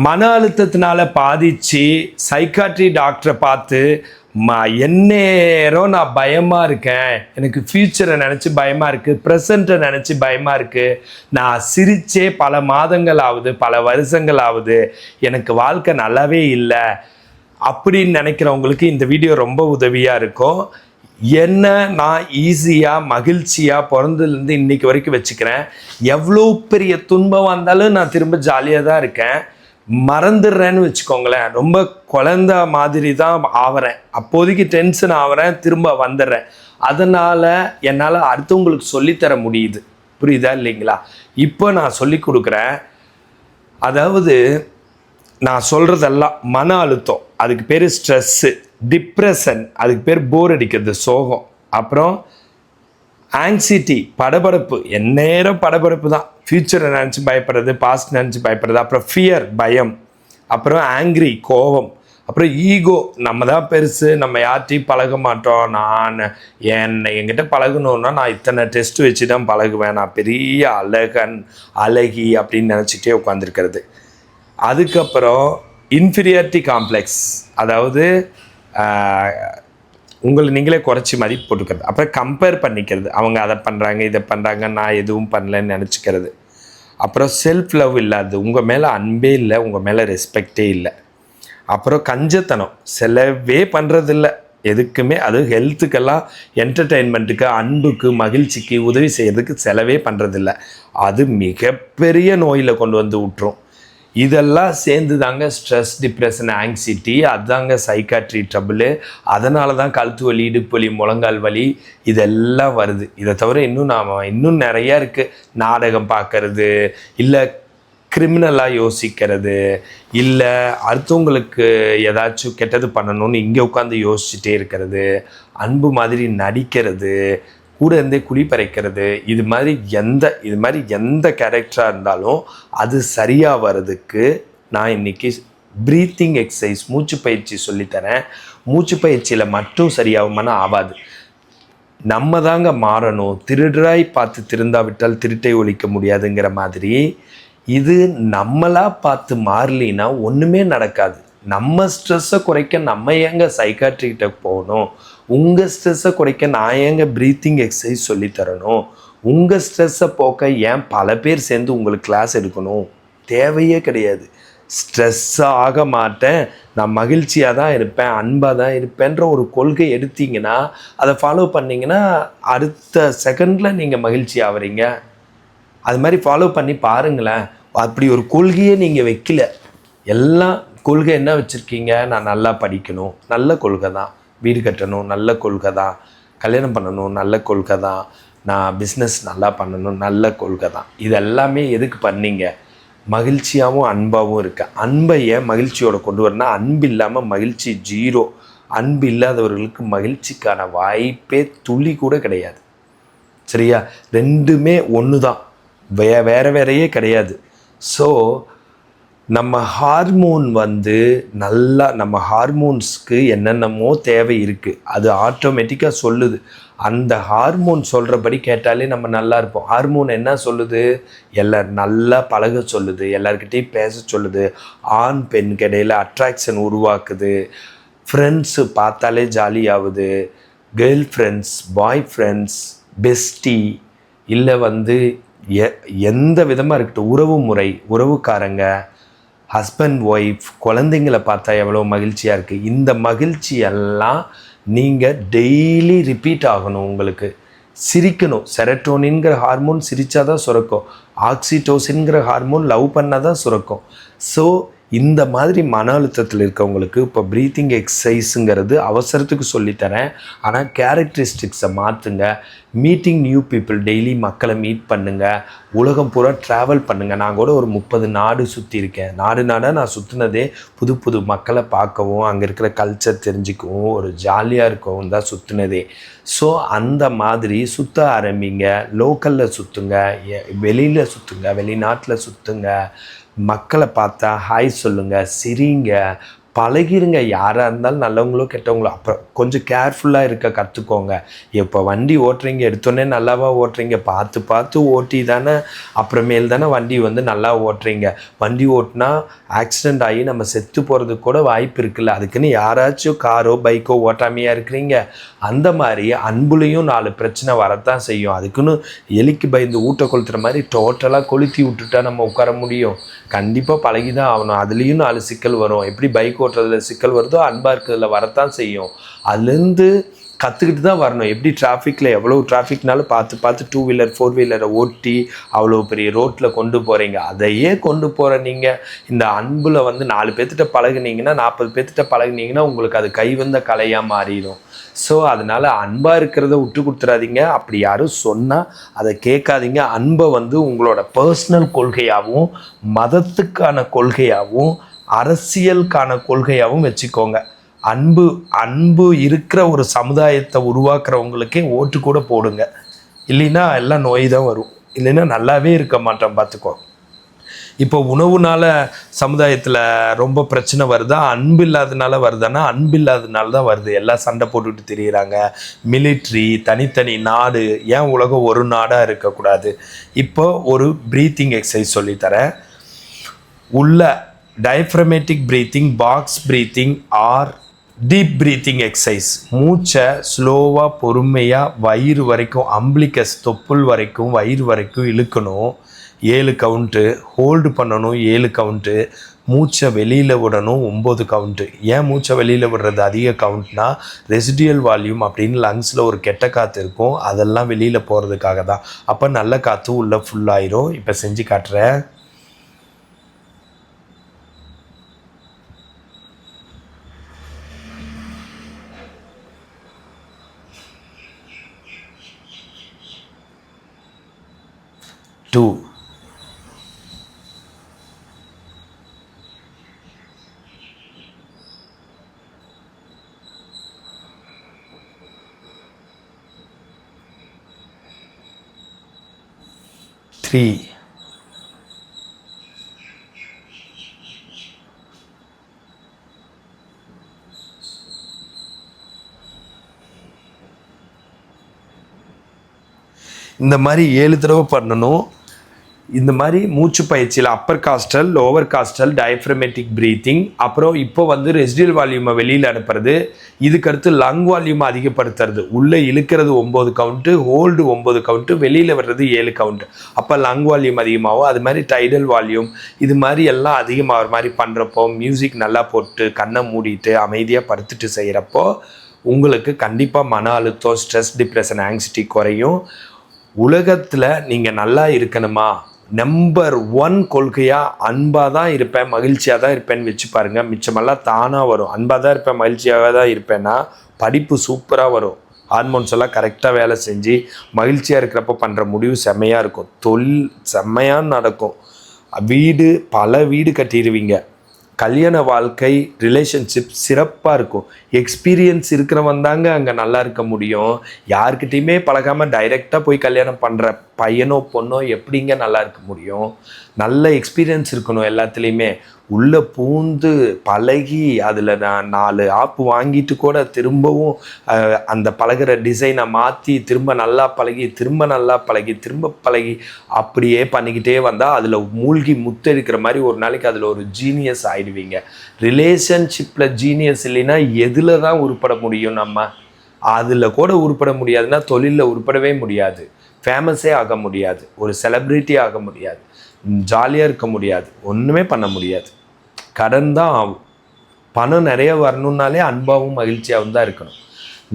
மன அழுத்தத்தினால பாதிச்சு சைக்காட்ரி டாக்டரை பார்த்து எந்நேரம் நான் பயமாக இருக்கேன், எனக்கு ஃப்யூச்சரை நினச்சி பயமாக இருக்குது, ப்ரெசண்ட்டை நினச்சி பயமாக இருக்குது, நான் சிரித்தே பல மாதங்கள் ஆகுது, பல வருஷங்கள் ஆகுது, எனக்கு வாழ்க்கை நல்லாவே இல்லை அப்படின்னு நினைக்கிறவங்களுக்கு இந்த வீடியோ ரொம்ப உதவியாக இருக்கும். என்ன நான் ஈஸியாக மகிழ்ச்சியாக பிறந்ததுலேருந்து இன்றைக்கி வரைக்கும் வச்சுக்கிறேன். எவ்வளோ பெரிய துன்பம் வந்தாலும் நான் திரும்ப ஜாலியாக தான் இருக்கேன். மறந்துடுறேன்னு வச்சுக்கோங்களேன். ரொம்ப குழந்த மாதிரி தான் ஆகிறேன். அப்போதைக்கு டென்ஷன் ஆகிறேன், திரும்ப வந்துடுறேன். அதனால் என்னால் அடுத்தவங்களுக்கு சொல்லித்தர முடியுது. புரியுதா இல்லைங்களா? இப்போ நான் சொல்லி கொடுக்குறேன். அதாவது நான் சொல்கிறதெல்லாம் மன அழுத்தம், அதுக்கு பேர் ஸ்ட்ரெஸ்ஸு. டிப்ரெஷன், அதுக்கு பேர் போர் அடிக்கிறது, சோகம். அப்புறம் ஆங்ஸைட்டி, படபடப்பு, எந்நேரம் படபடப்பு தான். ஃப்யூச்சரை நினச்சி பயப்படுறது, பாஸ்ட் நினச்சி பயப்படுறது. அப்புறம் ஃபியர், பயம். அப்புறம் ஆங்க்ரி, கோபம். அப்புறம் ஈகோ, நம்ம தான் பெருசு, நம்ம யார்ட்டையும் பழக மாட்டோம், நான் என்கிட்ட பழகணுன்னா நான் இத்தனை டெஸ்ட் வச்சு தான் பழகுவேன், நான் பெரிய அழகன் அழகி அப்படின்னு நினச்சிட்டே உட்காந்துருக்கிறது. அதுக்கப்புறம் இன்ஃபீரியாரிட்டி காம்ப்ளெக்ஸ், அதாவது உங்களை நீங்களே குறைச்சி மதிப்பு போட்டுக்கிறது. அப்புறம் கம்பேர் பண்ணிக்கிறது, அவங்க அதை பண்ணுறாங்க இதை பண்ணுறாங்க, நான் எதுவும் பண்ணலன்னு நினச்சிக்கிறது. அப்புறம் செல்ஃப் லவ் இல்லாது, உங்கள் மேலே அன்பே இல்லை, உங்கள் மேலே ரெஸ்பெக்டே இல்லை. அப்புறம் கஞ்சத்தனம், செலவே பண்ணுறதில்ல எதுக்குமே. அது ஹெல்த்துக்கெல்லாம், என்டர்டெயின்மெண்ட்டுக்கு, அன்புக்கு, மகிழ்ச்சிக்கு, உதவி செய்கிறதுக்கு செலவே பண்ணுறதில்ல. அது மிகப்பெரிய நோயில் கொண்டு வந்து விட்டுரும். இதெல்லாம் சேர்ந்து தாங்க ஸ்ட்ரெஸ், டிப்ரெஷன், ஆங்ஸைட்டி. அதுதாங்க சைக்காட்ரி ட்ரபிள். அதனால தான் கழுத்து வலி, இடுப்பு வலி, முழங்கால் வலி இதெல்லாம் வருது. இதை தவிர இன்னும் நிறையா இருக்குது. நாடகம் பார்க்கறது, இல்லை கிரிமினலாக யோசிக்கிறது, இல்லை அடுத்தவங்களுக்கு ஏதாச்சும் கெட்டது பண்ணணும்னு இங்கே உட்காந்து யோசிச்சுட்டே இருக்கிறது, அன்பு மாதிரி நடிக்கிறது, கூட இருந்தே குளிப்பறைக்கிறது. இது மாதிரி எந்த கேரக்டராக இருந்தாலும் அது சரியாக வர்றதுக்கு நான் இன்றைக்கி ப்ரீத்திங் எக்ஸசைஸ், மூச்சு பயிற்சி சொல்லித்தரேன். மூச்சு பயிற்சியில் மட்டும் சரியாகுமானா ஆகாது. நம்ம தாங்க மாறணும். திருடராய் பார்த்து திருந்தாவிட்டால் திருட்டை ஒழிக்க முடியாதுங்கிற மாதிரி இது நம்மளாக பார்த்து மாறலின்னா ஒன்றுமே நடக்காது. நம்ம ஸ்ட்ரெஸ்ஸை குறைக்க நம்ம ஏங்க சைக்காட்ரிக்கிட்ட போகணும்? உங்கள் ஸ்ட்ரெஸ்ஸை குறைக்க நான் ஏங்க ப்ரீத்திங் எக்ஸசைஸ் சொல்லித்தரணும்? உங்கள் ஸ்ட்ரெஸ்ஸை போக்க ஏன் பல பேர் சேர்ந்து உங்களுக்கு கிளாஸ் எடுக்கணும்? தேவையே கிடையாது. ஸ்ட்ரெஸ்ஸாக ஆக மாட்டேன், நான் மகிழ்ச்சியாக தான் இருப்பேன், அன்பாக தான் இருப்பேன்ற ஒரு கொள்கை எடுத்தீங்கன்னா, அதை ஃபாலோ பண்ணிங்கன்னா அடுத்த செகண்டில் நீங்கள் மகிழ்ச்சி ஆகிறீங்க. அது மாதிரி ஃபாலோ பண்ணி பாருங்களேன். அப்படி ஒரு கொள்கையே நீங்கள் வைக்கல. எல்லாம் கொள்கை என்ன வச்சுருக்கீங்க? நான் நல்லா படிக்கணும், நல்ல கொள்கை தான். வீடு கட்டணும், நல்ல கொள்கை தான். கல்யாணம் பண்ணணும், நல்ல கொள்கை தான். நான் பிஸ்னஸ் நல்லா பண்ணணும், நல்ல கொள்கை தான். இதெல்லாமே எதுக்கு பண்ணீங்க? மகிழ்ச்சியாகவும் அன்பாகவும் இருக்கு. அன்பை ஏன் மகிழ்ச்சியோடு கொண்டு வரணும்னா, அன்பு இல்லாமல் மகிழ்ச்சி ஜீரோ. அன்பு இல்லாதவர்களுக்கு மகிழ்ச்சிக்கான வாய்ப்பே துளி கூட கிடையாது. சரியா? ரெண்டுமே ஒன்று தான், வேறையே கிடையாது. ஸோ நம்ம ஹார்மோன் நல்லா, நம்ம ஹார்மோன்ஸ்க்கு என்னென்னமோ தேவை இருக்குது, அது ஆட்டோமேட்டிக்காக சொல்லுது. அந்த ஹார்மோன் சொல்கிறபடி கேட்டாலே நம்ம நல்லா இருப்போம். ஹார்மோன் என்ன சொல்லுது? நல்லா பழக சொல்லுது, எல்லார்கிட்டையும் பேச சொல்லுது, ஆண் பெண்ணுக்கு இடையில் அட்ராக்ஷன் உருவாக்குது, ஃப்ரெண்ட்ஸு பார்த்தாலே ஜாலியாகுது, girl friends, boy friends, bestie, இல்லை எந்த விதமாக இருக்கட்டும், உறவு முறை, உறவுக்காரங்க, ஹஸ்பண்ட் ஒய்ஃப், குழந்தைங்களை பார்த்தா எவ்வளோ மகிழ்ச்சியாக இருக்குது. இந்த மகிழ்ச்சி எல்லாம் நீங்கள் டெய்லி ரிப்பீட் ஆகணும். உங்களுக்கு சிரிக்கணும். செரட்டோனின்கிற ஹார்மோன் சிரித்தா தான் சுரக்கும். ஆக்சிடோசின்கிற ஹார்மோன் லவ் பண்ணால் தான் சுரக்கும். ஸோ இந்த மாதிரி மன அழுத்தத்தில் இருக்கவங்களுக்கு இப்போ ப்ரீத்திங் எக்ஸசைஸுங்கிறது அவசரத்துக்கு சொல்லித்தரேன். ஆனால் கேரக்டரிஸ்டிக்ஸை மாற்றுங்க. மீட்டிங் நியூ பீப்புள், டெய்லி மக்களை மீட் பண்ணுங்கள். உலகம் பூரா ட்ராவல் பண்ணுங்கள். நான் கூட ஒரு 30 நாடு சுற்றியிருக்கேன். நாடாக நான் சுற்றினதே புது புது மக்களை பார்க்கவும், அங்கே இருக்கிற கல்ச்சர் தெரிஞ்சுக்கவும், ஒரு ஜாலியாக இருக்கவும் தான் சுற்றினதே. ஸோ அந்த மாதிரி சுற்ற ஆரம்பிங்க. லோக்கலில் சுற்றுங்க, வெளியில் சுற்றுங்க, வெளிநாட்டில் சுற்றுங்க. மக்களை பார்த்தா ஹாய் சொல்லுங்கள், சிரிங்க, பழகிருங்க. யாராக இருந்தாலும் நல்லவங்களோ கெட்டவங்களோ. அப்புறம் கொஞ்சம் கேர்ஃபுல்லாக இருக்க கற்றுக்கோங்க. இப்போ வண்டி ஓட்டுறீங்க, எடுத்தோடனே நல்லாவா ஓட்டுறீங்க? பார்த்து பார்த்து ஓட்டி தானே அப்புறமேல் தானே வண்டி வந்து நல்லா ஓட்டுறீங்க. வண்டி ஓட்டினா ஆக்சிடெண்ட் ஆகி நம்ம செத்து போகிறதுக்கு கூட வாய்ப்பு இருக்குல்ல. அதுக்குன்னு யாராச்சும் காரோ பைக்கோ ஓட்டாமையாக இருக்கிறீங்க? அந்த மாதிரி அன்புலேயும் 4 பிரச்சனை வரத்தான் செய்யும். அதுக்குன்னு எலிக்கு பயந்து ஊட்ட கொளுத்துற மாதிரி டோட்டலாக கொளுத்தி விட்டுட்டா நம்ம உட்கார முடியும்? கண்டிப்பாக பழகி தான் ஆகணும். அதுலேயும் 4 சிக்கல் வரும். எப்படி பைக் ஓட்டுறதுல சிக்கல் வருதோ அன்பாக இருக்கிறதுல வரத்தான் செய்யும். அதுலேருந்து கற்றுக்கிட்டு தான் வரணும். எப்படி டிராஃபிக்கில் எவ்வளோ டிராஃபிக்னாலும் பார்த்து பார்த்து 2 வீலர் 4 வீலரை ஓட்டி அவ்வளோ பெரிய ரோட்டில் கொண்டு போகிறீங்க. அதையே கொண்டு போகிற நீங்கள் இந்த அன்பில் வந்து 4 பேர்த்திட்ட பழகுனீங்கன்னா 40 பேர்த்திட்ட பழகுனீங்கன்னா உங்களுக்கு அது கை வந்த கலையாக மாறிடும். ஸோ அதனால் அன்பாக இருக்கிறத விட்டு கொடுத்துடாதீங்க. அப்படி யாரும் சொன்னால் அதை கேட்காதீங்க. அன்பை வந்து உங்களோட பர்சனல் கொள்கையாகவும் மதத்துக்கான கொள்கையாகவும் அரசியலுக்கான கொள்கையாகவும் வச்சுக்கோங்க. அன்பு இருக்கிற ஒரு சமுதாயத்தை உருவாக்குறவங்களுக்கே ஓட்டு கூட போடுங்க. இல்லைன்னா எல்லாம் நோய் தான் வரும். இல்லைன்னா நல்லாவே இருக்க மாட்டோம். பார்த்துக்கோ. இப்போ உணவுனால சமுதாயத்தில் ரொம்ப பிரச்சனை வருதா? அன்பு இல்லாதனால வருதானா? அன்பு இல்லாதனால தான் வருது. எல்லாம் சண்டை போட்டுக்கிட்டு திரியிறாங்க. மிலிட்ரி, தனித்தனி நாடு. ஏன் உலகம் ஒரு நாடாக இருக்கக்கூடாது? இப்போ ஒரு ப்ரீத்திங் எக்ஸசைஸ் சொல்லித்தரேன். உள்ள diaphragmatic breathing, box breathing R deep breathing exercise. மூச்சை ஸ்லோவாக பொறுமையாக வயிறு வரைக்கும், அம்பிளிகஸ் தொப்புள் வரைக்கும் வயிறு வரைக்கும் இழுக்கணும். 7 கவுண்ட்டு. ஹோல்டு பண்ணணும் 7 கவுண்ட்டு. மூச்சை வெளியில் விடணும் 9 கவுண்ட்டு. ஏன் மூச்சை வெளியில் விடுறது அதிக கவுண்ட்னா, ரெசிடியல் வால்யூம் அப்படின்னு லங்ஸில் ஒரு கெட்ட காற்று இருக்கும். அதெல்லாம் வெளியில் போகிறதுக்காக தான். அப்போ நல்ல காற்று உள்ளே ஃபுல்லாயிரும். இப்போ செஞ்சு காட்டுறேன். டூ, 3, இந்த மாதிரி 7 தடவை பண்ணணும். இந்த மாதிரி மூச்சு பயிற்சியில் upper costal, lower costal, diaphragmatic breathing, அப்புறம் இப்போ வந்து ரெசிடியல் வால்யூமை வெளியில் அனுப்புறது, இதுக்கடுத்து லங் வால்யூமை அதிகப்படுத்துறது. உள்ளே இழுக்கிறது 9 கவுண்ட்டு, ஹோல்டு 9 கவுண்ட்டு, வெளியில் வர்றது 7 கவுண்ட்டு. அப்போ லங் வால்யூம் அதிகமாகும். அது மாதிரி டைடல் வால்யூம் இது மாதிரி எல்லாம் அதிகமாகிற மாதிரி பண்ணுறப்போ, மியூசிக் நல்லா போட்டு கண்ணை மூடிட்டு அமைதியாக படுத்துட்டு செய்கிறப்போ உங்களுக்கு கண்டிப்பாக மன அழுத்தம், ஸ்ட்ரெஸ், டிப்ரெஷன், ஆங்ஸைட்டி குறையும். உலகத்தில் நீங்கள் நல்லா இருக்கணுமா, நம்பர் 1 கொள்கையாக அன்பாக தான் இருப்பேன், மகிழ்ச்சியாக தான் இருப்பேன்னு வச்சு பாருங்கள். மிச்சமெல்லாம் தானாக வரும். அன்பாக தான் இருப்பேன், மகிழ்ச்சியாக தான் இருப்பேன்னா படிப்பு சூப்பராக வரும். ஹார்மோன்ஸ் எல்லாம் கரெக்டாக வேலை செஞ்சு மகிழ்ச்சியாக இருக்கிறப்ப பண்ணுற முடிவு செம்மையாக இருக்கும். தொழில் செம்மையாக நடக்கும். பல வீடு கட்டிடுவீங்க. கல்யாண வாழ்க்கை, ரிலேஷன்ஷிப் சிறப்பாக இருக்கும். எக்ஸ்பீரியன்ஸ் இருக்கிறவன் தாங்க அங்கே நல்லா இருக்க முடியும். யார்கிட்டையுமே பழகாமல் டைரெக்டாக போய் கல்யாணம் பண்ணுற பையனோ பொண்ணோ எப்படிங்க நல்லா இருக்க முடியும்? நல்ல எக்ஸ்பீரியன்ஸ் இருக்கணும் எல்லாத்துலேயுமே. உள்ளே பூந்து பழகி அதில் நான் 4 ஆப்பு வாங்கிட்டு கூட திரும்பவும் அந்த பழகிற டிசைனை மாற்றி திரும்ப நல்லா பழகி திரும்ப பழகி அப்படியே பண்ணிக்கிட்டே வந்தால் அதில் மூழ்கி முத்தெடுக்கிற மாதிரி ஒரு நாளைக்கு அதில் ஒரு ஜீனியஸ் ஆகிடுவீங்க. ரிலேஷன்ஷிப்பில் ஜீனியஸ் இல்லைன்னா எதில் தான் உருப்பட முடியும்? நம்ம அதில் கூட உருப்பட முடியாதுன்னா தொழிலில் உருப்படவே முடியாது. ஃபேமஸே ஆக முடியாது. ஒரு செலிப்ரிட்டி ஆக முடியாது. ஜாலியாக இருக்க முடியாது. ஒன்றுமே பண்ண முடியாது. கடன் தான் ஆகும். பணம் நிறைய வரணுன்னாலே அன்பாகவும் மகிழ்ச்சியாகவும் தான் இருக்கணும்.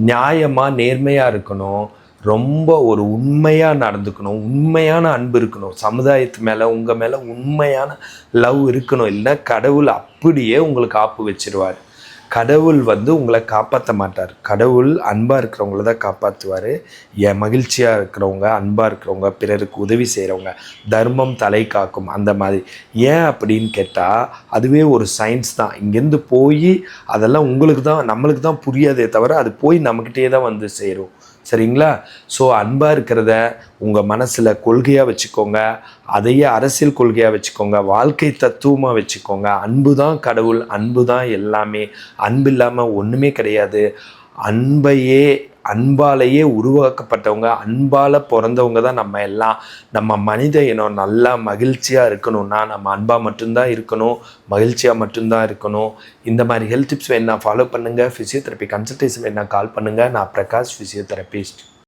நியாயமாக நேர்மையாக இருக்கணும். ரொம்ப ஒரு உண்மையாக நடந்துக்கணும். உண்மையான அன்பு இருக்கணும். சமுதாயத்து மேலே உங்கள் மேலே உண்மையான லவ் இருக்கணும். இல்லைன்னா கடவுள் அப்படியே உங்களுக்கு ஆப்பு வச்சிருவார். கடவுள் வந்து உங்களை காப்பாற்ற மாட்டார். கடவுள் அன்பாக இருக்கிறவங்கள தான் காப்பாற்றுவார். என் மகிழ்ச்சியாக இருக்கிறவங்க, அன்பாக இருக்கிறவங்க, பிறருக்கு உதவி செய்கிறவங்க, தர்மம் தலை காக்கும் அந்த மாதிரி. ஏன் அப்படின்னு கேட்டால் அதுவே ஒரு சயின்ஸ் தான். இங்கேருந்து போய் அதெல்லாம் உங்களுக்கு தான், நம்மளுக்கு தான் புரியாதே தவிர அது போய் நம்மக்கிட்டே தான் வந்து சேரும். சரிங்களா? ஸோ அன்பாக இருக்கிறத உங்கள் மனசில் கொள்கையாக வச்சுக்கோங்க. அதையே அரசியல் கொள்கையாக வச்சுக்கோங்க. வாழ்க்கை தத்துவமாக வச்சுக்கோங்க. அன்பு தான் கடவுள், அன்பு தான் எல்லாமே. அன்பு இல்லாமல் ஒன்றுமே கிடையாது. அன்பாலேயே உருவாக்கப்பட்டவங்க, அன்பால் பிறந்தவங்க தான் நம்ம எல்லாம். நம்ம மனித இனம் நல்லா மகிழ்ச்சியாக இருக்கணும்னா நம்ம அன்பாக மட்டும்தான் இருக்கணும், மகிழ்ச்சியாக மட்டும்தான் இருக்கணும். இந்த மாதிரி ஹெல்த் டிப்ஸ் வேணா ஃபாலோ பண்ணுங்கள். ஃபிசியோதெரப்பி கன்சல்டேஷன் வேணா கால் பண்ணுங்கள். நான் பிரகாஷ், ஃபிசியோதெரபிஸ்ட்.